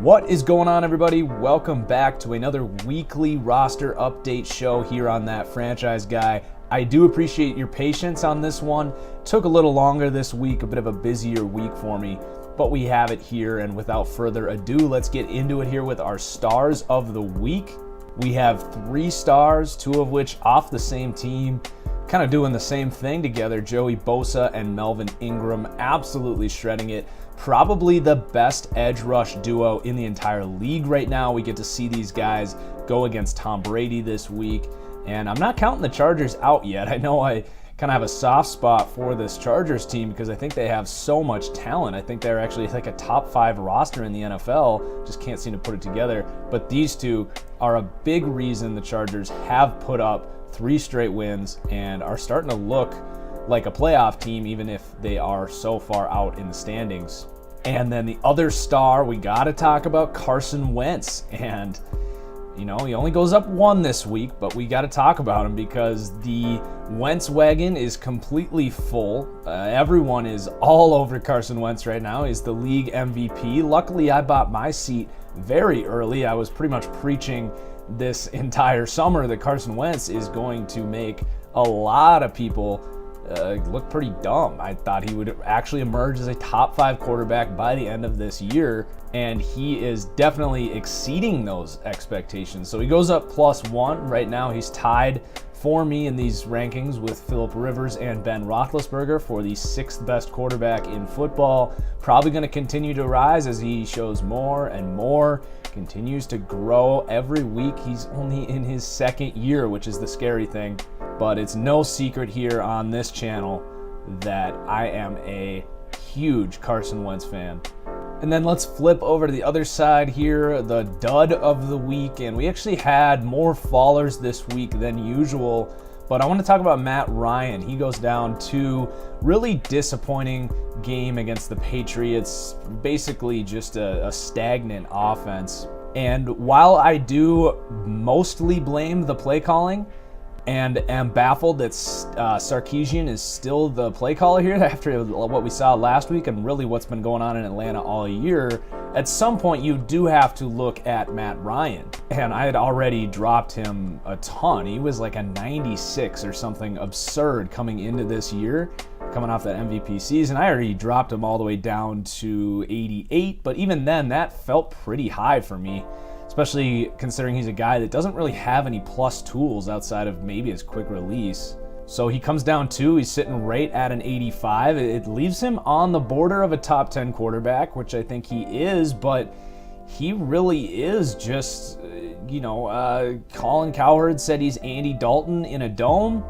What is going on, everybody? Welcome back to another weekly roster update show here on That Franchise Guy. I do appreciate your patience on this one. Took a little longer this week, a bit of a busier week for me, but we have it here, and without further ado, let's get into it here with our stars of the week. We have 3 stars, 2 of which off the same team, kind of doing the same thing together. Joey Bosa and Melvin Ingram absolutely shredding it. Probably the best edge rush duo in the entire league right now. We get to see these guys go against Tom Brady this week, and I'm not counting the Chargers out yet. I know I kind of have a soft spot for this Chargers team because I think they have so much talent. I think they're actually like a top 5 roster in the NFL, just can't seem to put it together. But these two are a big reason the Chargers have put up 3 straight wins and are starting to look like a playoff team, even if they are so far out in the standings. And then the other star, we got to talk about Carson Wentz. And, you know, he only goes up 1 this week, but we got to talk about him because the Wentz wagon is completely full. Everyone is all over Carson Wentz right now. He's the league MVP. Luckily, I bought my seat very early. I was pretty much preaching this entire summer that Carson Wentz is going to make a lot of people look pretty dumb. I thought he would actually emerge as a top 5 quarterback by the end of this year, and he is definitely exceeding those expectations. So he goes up +1. Right now he's tied for me in these rankings with Phillip Rivers and Ben Roethlisberger for the 6th best quarterback in football. Probably going to continue to rise as he shows more and more, continues to grow every week. He's only in his 2nd year, which is the scary thing. But it's no secret here on this channel that I am a huge Carson Wentz fan. And then let's flip over to the other side here, the dud of the week. And we actually had more fallers this week than usual. But I want to talk about Matt Ryan. He goes down to really disappointing game against the Patriots. Basically just a stagnant offense. And while I do mostly blame the play calling, and am baffled that Sarkisian is still the play caller here after what we saw last week and really what's been going on in Atlanta all year, at some point you do have to look at Matt Ryan. And I had already dropped him a ton. He was like a 96 or something absurd coming into this year, coming off that MVP season. I already dropped him all the way down to 88, but even then that felt pretty high for me, especially considering he's a guy that doesn't really have any plus tools outside of maybe his quick release. So he comes down to, he's sitting right at an 85. It leaves him on the border of a top 10 quarterback, which I think he is, but he really is just, Colin Cowherd said he's Andy Dalton in a dome.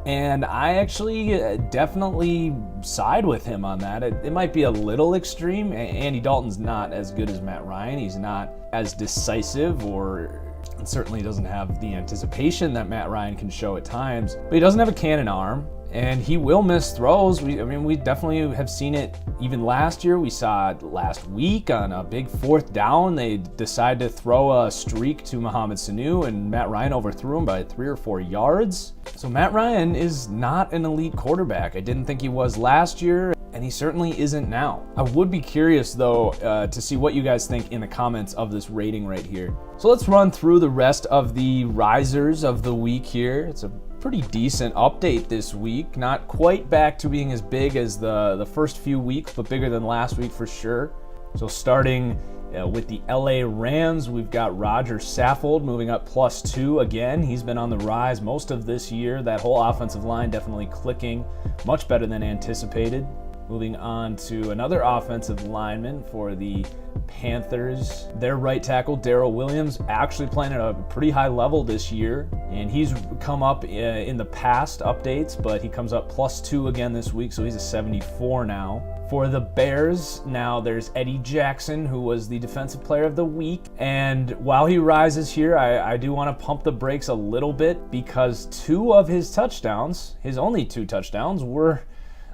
And I actually definitely side with him on that. It might be a little extreme. Andy Dalton's not as good as Matt Ryan. He's not as decisive and certainly doesn't have the anticipation that Matt Ryan can show at times. But he doesn't have a cannon arm, and he will miss throws. We definitely have seen it even last year. We saw it last week on a big 4th down. They decided to throw a streak to Mohamed Sanu, and Matt Ryan overthrew him by 3 or 4 yards. So Matt Ryan is not an elite quarterback. I didn't think he was last year, and he certainly isn't now. I would be curious, though, to see what you guys think in the comments of this rating right here. So let's run through the rest of the risers of the week here. It's a pretty decent update this week. Not quite back to being as big as the first few weeks, but bigger than last week for sure. So starting with the LA Rams, we've got Roger Saffold moving up +2 again. He's been on the rise most of this year. That whole offensive line definitely clicking, much better than anticipated. Moving on to another offensive lineman for the Panthers. Their right tackle, Darrell Williams, actually playing at a pretty high level this year. And he's come up in the past updates, but he comes up +2 again this week, so he's a 74 now. For the Bears, now there's Eddie Jackson, who was the Defensive Player of the Week. And while he rises here, I do want to pump the brakes a little bit because 2 of his touchdowns, his only 2 touchdowns, were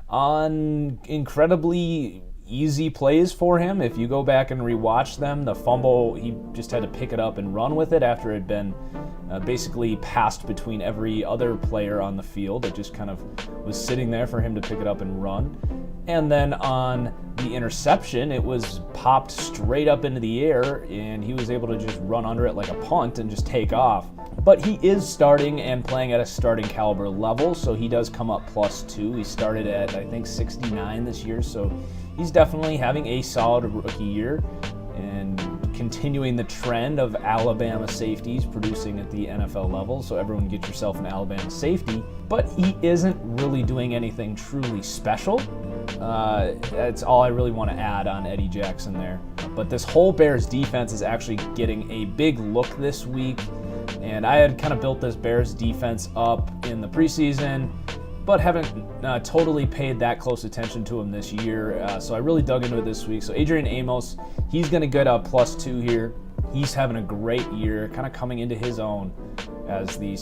on incredibly easy plays for him. If you go back and rewatch them, the fumble, he just had to pick it up and run with it after it had been basically passed between every other player on the field. It just kind of was sitting there for him to pick it up and run. And then on the interception, it was popped straight up into the air, and he was able to just run under it like a punt and just take off. But he is starting and playing at a starting caliber level, so he does come up +2. He started at, I think, 69 this year, so he's definitely having a solid rookie year and continuing the trend of Alabama safeties producing at the NFL level. So everyone get yourself an Alabama safety. But he isn't really doing anything truly special. That's all I really want to add on Eddie Jackson there. But this whole Bears defense is actually getting a big look this week. And I had kind of built this Bears defense up in the preseason, but haven't totally paid that close attention to him this year. So I really dug into it this week. So Adrian Amos, he's going to get a +2 here. He's having a great year, kind of coming into his own as the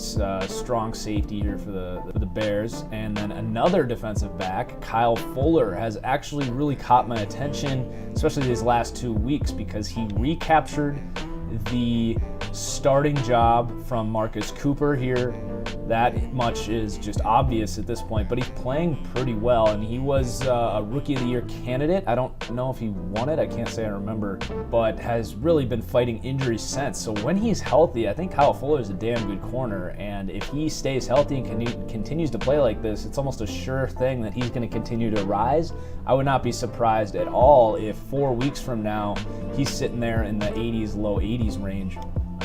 strong safety here for the Bears. And then another defensive back, Kyle Fuller, has actually really caught my attention, especially these last 2 weeks, because he recaptured the starting job from Marcus Cooper here. That much is just obvious at this point, but he's playing pretty well, and he was a Rookie of the Year candidate. I don't know if he won it, I can't say I remember, but has really been fighting injuries since. So when he's healthy, I think Kyle Fuller is a damn good corner, and if he stays healthy and continues to play like this, it's almost a sure thing that he's going to continue to rise. I would not be surprised at all if 4 weeks from now he's sitting there in the 80s, low 80s range.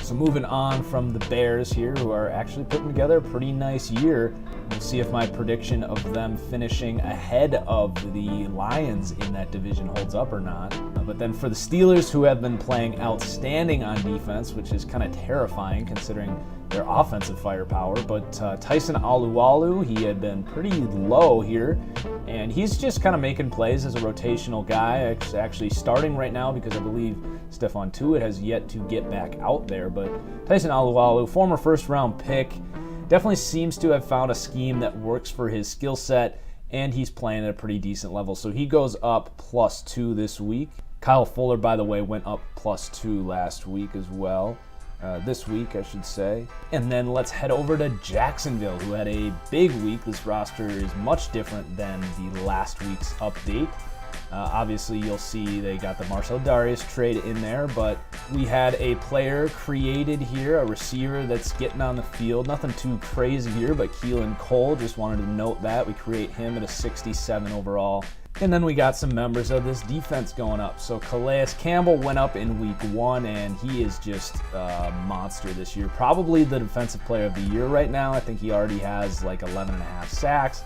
So moving on from the Bears here, who are actually putting together a pretty nice year. We'll see if my prediction of them finishing ahead of the Lions in that division holds up or not. But then for the Steelers, who have been playing outstanding on defense, which is kind of terrifying considering their offensive firepower. But Tyson Alualu, he had been pretty low here, and he's just kind of making plays as a rotational guy. Actually starting right now because I believe Stephon Tuitt has yet to get back out there. But Tyson Alualu, former first-round pick, definitely seems to have found a scheme that works for his skill set, and he's playing at a pretty decent level. So he goes up +2 this week. Kyle Fuller, by the way, went up +2 last week as well. This week, I should say. And then let's head over to Jacksonville, who had a big week. This roster is much different than the last week's update. Obviously, you'll see they got the Marcel Darius trade in there, but we had a player created here, a receiver that's getting on the field. Nothing too crazy here, but Keelan Cole, just wanted to note that. We create him at a 67 overall. And then we got some members of this defense going up. So Calais Campbell went up in week 1, and he is just a monster this year. Probably the defensive player of the year right now. I think he already has like 11.5 sacks.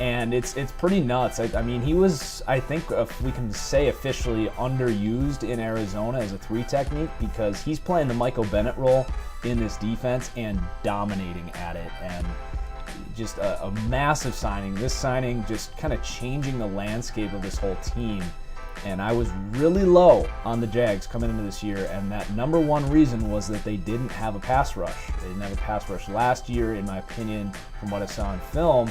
And it's pretty nuts. I mean, he was, I think, if we can say officially, underused in Arizona as a 3 technique, because he's playing the Michael Bennett role in this defense and dominating at it. And just a massive signing. This signing just kind of changing the landscape of this whole team. And I was really low on the Jags coming into this year, and that number one reason was that they didn't have a pass rush. They didn't have a pass rush last year, in my opinion, from what I saw in film.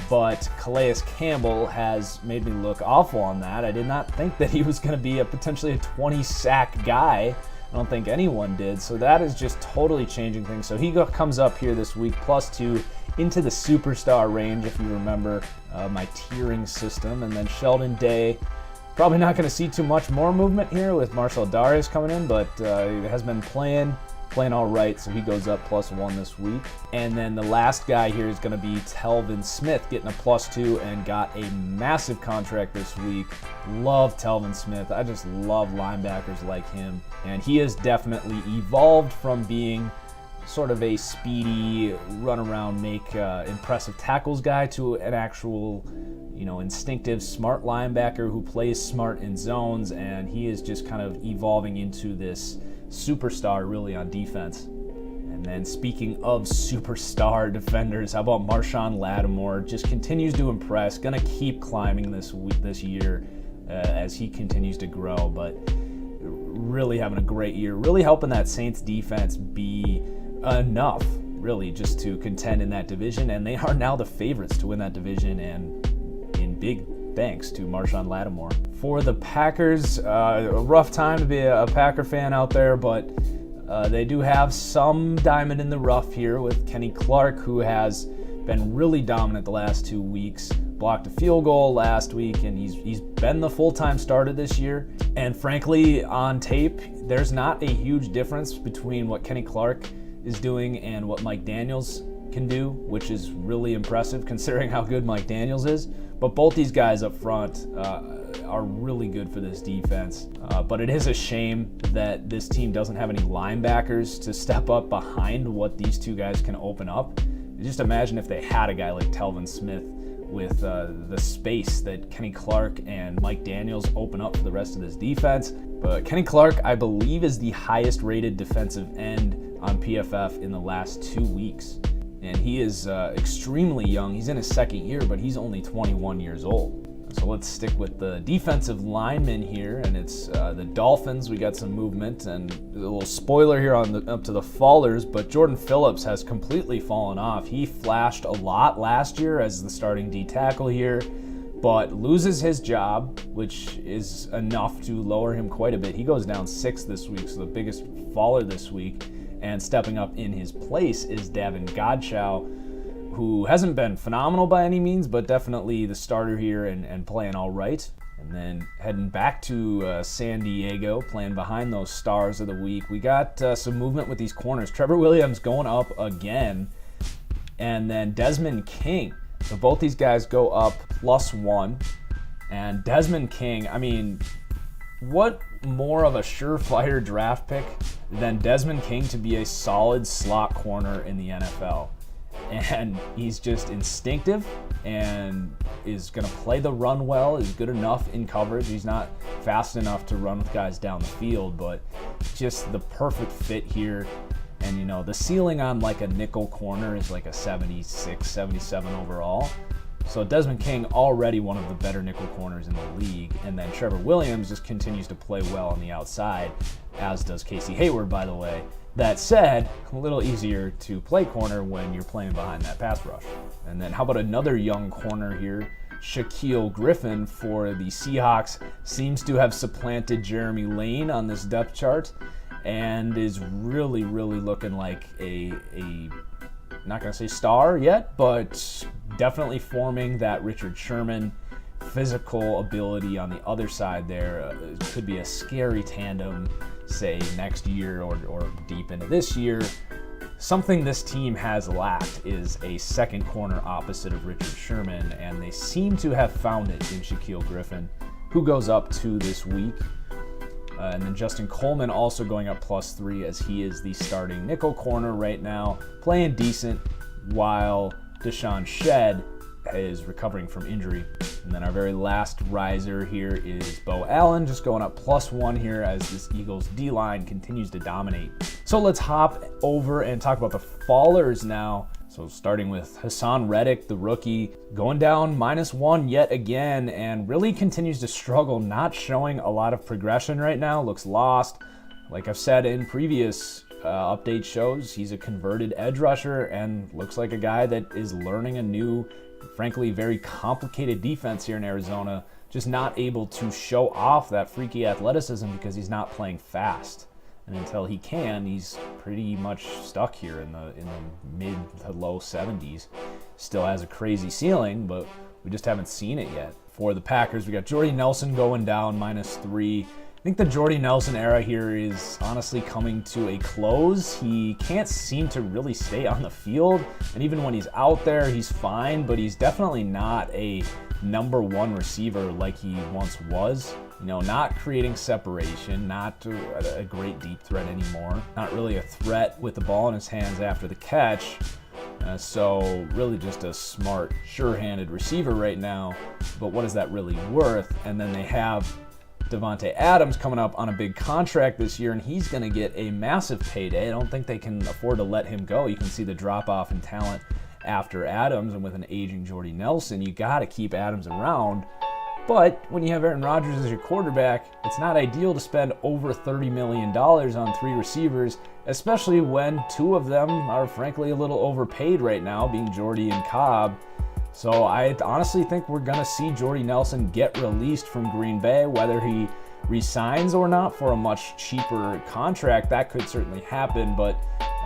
But Calais Campbell has made me look awful on that. I did not think that he was going to be potentially a 20-sack guy. I don't think anyone did. So that is just totally changing things. So he comes up here this week, +2, into the superstar range, if you remember my tiering system. And then Sheldon Day, probably not going to see too much more movement here with Marcel Darius coming in, but he has been playing all right, so he goes up +1 this week. And then the last guy here is going to be Telvin Smith, getting a +2 and got a massive contract this week. Love Telvin Smith. I just love linebackers like him. And he has definitely evolved from being sort of a speedy, run-around, make impressive tackles guy to an actual, instinctive, smart linebacker who plays smart in zones, and he is just kind of evolving into this superstar really on defense. And then speaking of superstar defenders, how about Marshawn Lattimore? Just continues to impress, gonna keep climbing this year as he continues to grow, but really having a great year, really helping that Saints defense be enough really just to contend in that division, and they are now the favorites to win that division, and in big thanks to Marshawn Lattimore. For the Packers, a rough time to be a Packer fan out there, but they do have some diamond in the rough here with Kenny Clark, who has been really dominant the last 2 weeks. blocked a field goal last week, and he's been the full-time starter this year. And frankly, on tape, there's not a huge difference between what Kenny Clark is doing and what Mike Daniels can do, which is really impressive considering how good Mike Daniels is. But both these guys up front are really good for this defense. But it is a shame that this team doesn't have any linebackers to step up behind what these two guys can open up. Just imagine if they had a guy like Telvin Smith with the space that Kenny Clark and Mike Daniels open up for the rest of this defense. But Kenny Clark, I believe, is the highest rated defensive end on PFF in the last 2 weeks. And he is extremely young. He's in his second year, but he's only 21 years old. So let's stick with the defensive linemen here, and it's the Dolphins. We got some movement, and a little spoiler here on up to the fallers, but Jordan Phillips has completely fallen off. He flashed a lot last year as the starting D tackle here, but loses his job, which is enough to lower him quite a bit. He goes down 6 this week, so the biggest faller this week. And stepping up in his place is Davin Godchaux, who hasn't been phenomenal by any means, but definitely the starter here and playing all right. And then heading back to San Diego, playing behind those stars of the week, we got some movement with these corners. Trevor Williams going up again, and then Desmond King. So both these guys go up +1. And Desmond King, I mean, what more of a surefire draft pick than Desmond King to be a solid slot corner in the NFL? And he's just instinctive and is going to play the run well, is good enough in coverage. He's not fast enough to run with guys down the field, but just the perfect fit here. And, you know, the ceiling on like a nickel corner is like a 76, 77 overall. So Desmond King already one of the better nickel corners in the league, and then Trevor Williams just continues to play well on the outside, as does Casey Hayward, by the way. That said, a little easier to play corner when you're playing behind that pass rush. And then how about another young corner here? Shaquille Griffin for the Seahawks seems to have supplanted Jeremy Lane on this depth chart and is really, really looking like a not going to say star yet, but definitely forming that Richard Sherman physical ability on the other side there. It could be a scary tandem, say, next year or deep into this year. Something this team has lacked is a second corner opposite of Richard Sherman, and they seem to have found it in Shaquille Griffin, who goes up 2 this week. And then Justin Coleman also going up +3 as he is the starting nickel corner right now, playing decent while Deshaun Shedd is recovering from injury. And then our very last riser here is Bo Allen, just going up +1 here as this Eagles D-line continues to dominate. So let's hop over and talk about the fallers now. So starting with Hassan Reddick, the rookie, going down -1 yet again and really continues to struggle, not showing a lot of progression right now, looks lost. Like I've said in previous update shows, he's a converted edge rusher and looks like a guy that is learning a new, frankly, very complicated defense here in Arizona, just not able to show off that freaky athleticism because he's not playing fast. And until he can, he's pretty much stuck here in the mid to low 70s. Still has a crazy ceiling, but we just haven't seen it yet. For the Packers, we got Jordy Nelson going down -3. I think the Jordy Nelson era here is honestly coming to a close. He can't seem to really stay on the field, and even when he's out there, he's fine, but he's definitely not a number 1 receiver like he once was. You know, not creating separation, not a great deep threat anymore, not really a threat with the ball in his hands after the catch. So really just a smart, sure-handed receiver right now, but what is that really worth? And then they have Devontae Adams coming up on a big contract this year, and he's going to get a massive payday. I don't think they can afford to let him go. You can see the drop-off in talent after Adams, and with an aging Jordy Nelson, you got to keep Adams around. But when you have Aaron Rodgers as your quarterback, it's not ideal to spend over $30 million on 3 receivers, especially when 2 of them are frankly a little overpaid right now, being Jordy and Cobb. So I honestly think we're going to see Jordy Nelson get released from Green Bay, whether he resigns or not for a much cheaper contract. That could certainly happen, but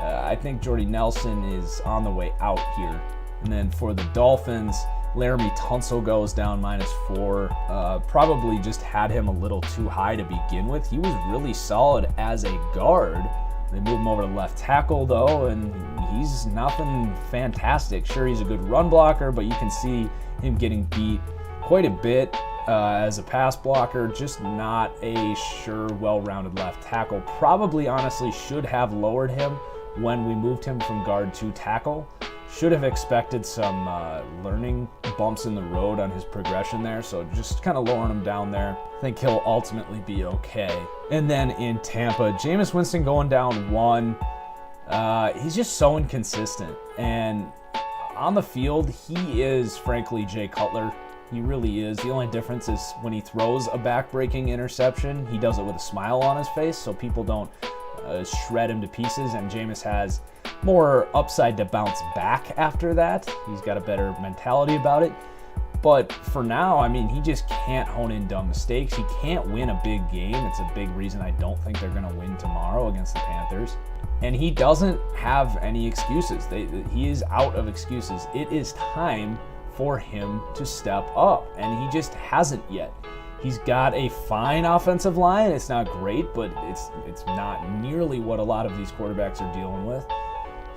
I think Jordy Nelson is on the way out here. And then for the Dolphins, Laramie Tunsil goes down -4. Probably just had him a little too high to begin with. He was really solid as a guard. They moved him over to left tackle, though, and he's nothing fantastic. Sure, he's a good run blocker, but you can see him getting beat quite a bit as a pass blocker. Just not a sure, well-rounded left tackle. Probably, honestly, should have lowered him when we moved him from guard to tackle. Should have expected some learning bumps in the road on his progression there, so just kind of lowering him down there. I think he'll ultimately be okay. And then in Tampa, Jameis Winston going down 1. He's just so inconsistent. And on the field, he is, frankly, Jay Cutler. He really is. The only difference is when he throws a back-breaking interception, he does it with a smile on his face, so people don't shred him to pieces, and Jameis has more upside to bounce back after that. He's got a better mentality about it. But for now, I mean, he just can't hone in dumb mistakes. He can't win a big game. It's a big reason I don't think they're going to win tomorrow against the Panthers. And he doesn't have any excuses. He is out of excuses. It is time for him to step up, and he just hasn't yet. He's got a fine offensive line. It's not great, but it's not nearly what a lot of these quarterbacks are dealing with.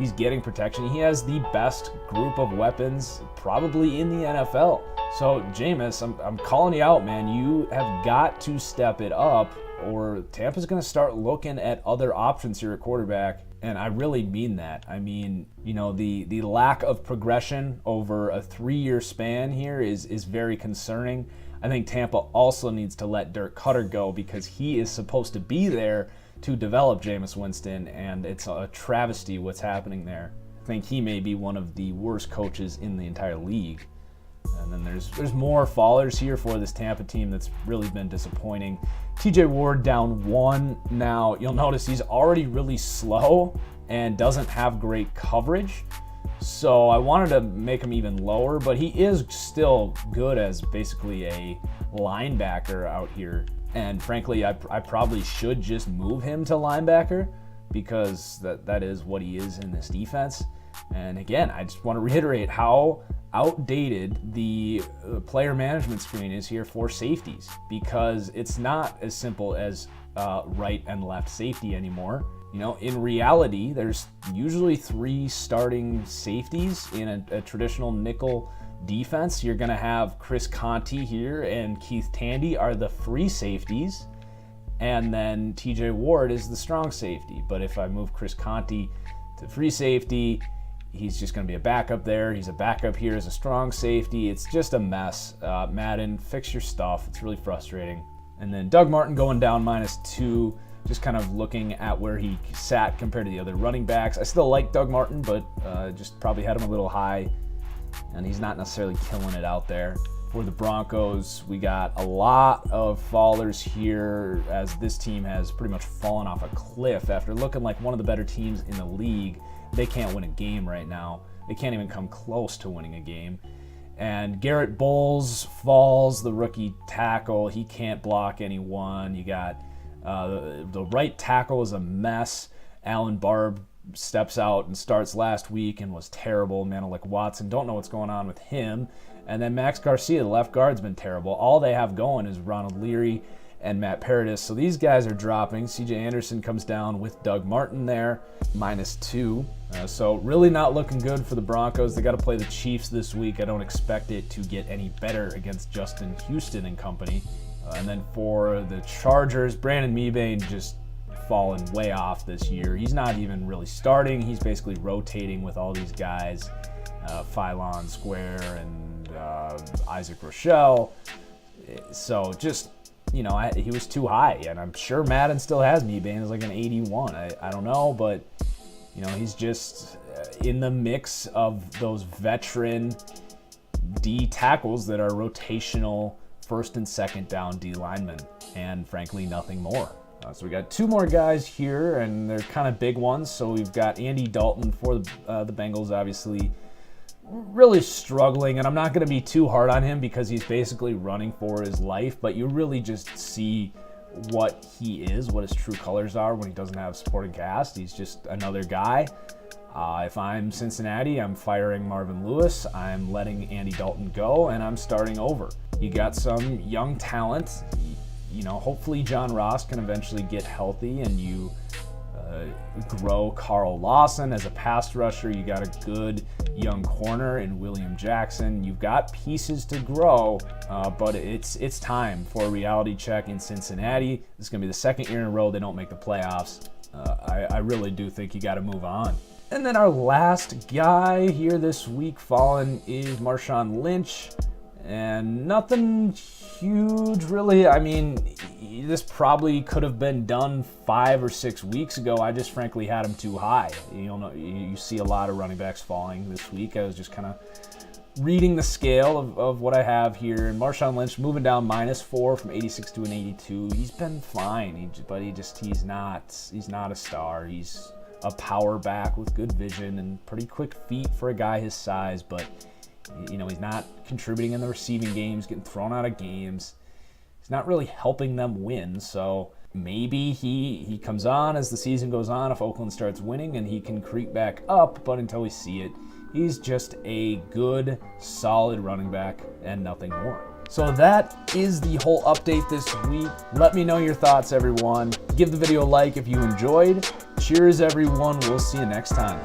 He's getting protection. He has the best group of weapons probably in the NFL. So, Jameis, I'm calling you out, man. You have got to step it up, or Tampa's going to start looking at other options here at quarterback. And I really mean that. I mean, you know, the lack of progression over a 3-year span here is very concerning. I think Tampa also needs to let Dirk Cutter go because he is supposed to be there to develop Jameis Winston, and it's a travesty what's happening there. I think he may be one of the worst coaches in the entire league. And then there's more fallers here for this Tampa team that's really been disappointing. TJ Ward down 1. Now, you'll notice he's already really slow and doesn't have great coverage. So I wanted to make him even lower, but he is still good as basically a linebacker out here. And frankly, I probably should just move him to linebacker because that is what he is in this defense. And again, I just want to reiterate how outdated the player management screen is here for safeties, because it's not as simple as right and left safety anymore. You know, in reality, there's usually 3 starting safeties in a traditional nickel defense. You're going to have Chris Conte here and Keith Tandy are the free safeties, and then TJ Ward is the strong safety. But if I move Chris Conte to free safety, he's just going to be a backup there. He's a backup here as a strong safety. It's just a mess. Madden, fix your stuff. It's really frustrating. And then Doug Martin going down -2. Just kind of looking at where he sat compared to the other running backs. I still like Doug Martin, but just probably had him a little high, and he's not necessarily killing it out there. For the Broncos, we got a lot of fallers here as this team has pretty much fallen off a cliff after looking like one of the better teams in the league. They can't win a game right now. They can't even come close to winning a game. And Garrett Bowles falls, the rookie tackle. He can't block anyone. You got the right tackle is a mess. Alan Barb steps out and starts last week and was terrible. Manelik Watson, don't know what's going on with him. And then Max Garcia, the left guard's been terrible. All they have going is Ronald Leary and Matt Paradis. So these guys are dropping. CJ Anderson comes down with Doug Martin there, -2. So really not looking good for the Broncos. They got to play the Chiefs this week. I don't expect it to get any better against Justin Houston and company. And then for the Chargers, Brandon Mebane just fallen way off this year. He's not even really starting. He's basically rotating with all these guys, Phylon Square and Isaac Rochelle. So just, you know, he was too high, and I'm sure Madden still has Mebane as like an 81. I don't know, but, you know, he's just in the mix of those veteran D tackles that are rotational first and second down D linemen, and frankly, nothing more. So we got 2 more guys here, and they're kind of big ones. So we've got Andy Dalton for the Bengals, obviously really struggling, and I'm not going to be too hard on him because he's basically running for his life, but you really just see what he is, what his true colors are when he doesn't have supporting cast. He's just another guy. If I'm Cincinnati, I'm firing Marvin Lewis, I'm letting Andy Dalton go, and I'm starting over. You got some young talent. You know, hopefully John Ross can eventually get healthy and you grow Carl Lawson as a pass rusher. You got a good young corner in William Jackson. You've got pieces to grow, but it's time for a reality check in Cincinnati. This is going to be the second year in a row they don't make the playoffs. I really do think you got to move on. And then our last guy here this week fallen is Marshawn Lynch. And nothing huge, really. I mean, this probably could have been done 5 or 6 weeks ago. I just frankly had him too high. You see a lot of running backs falling this week. I was just kind of reading the scale of what I have here. And Marshawn Lynch moving down -4 from 86 to an 82. He's been fine, but he's not a star. He's a power back with good vision and pretty quick feet for a guy his size, but he's not contributing in the receiving games, getting thrown out of games. He's not really helping them win, so maybe he comes on as the season goes on if Oakland starts winning and he can creep back up, but until we see it, he's just a good, solid running back and nothing more. So that is the whole update this week. Let me know your thoughts, everyone. Give the video a like if you enjoyed. Cheers, everyone. We'll see you next time.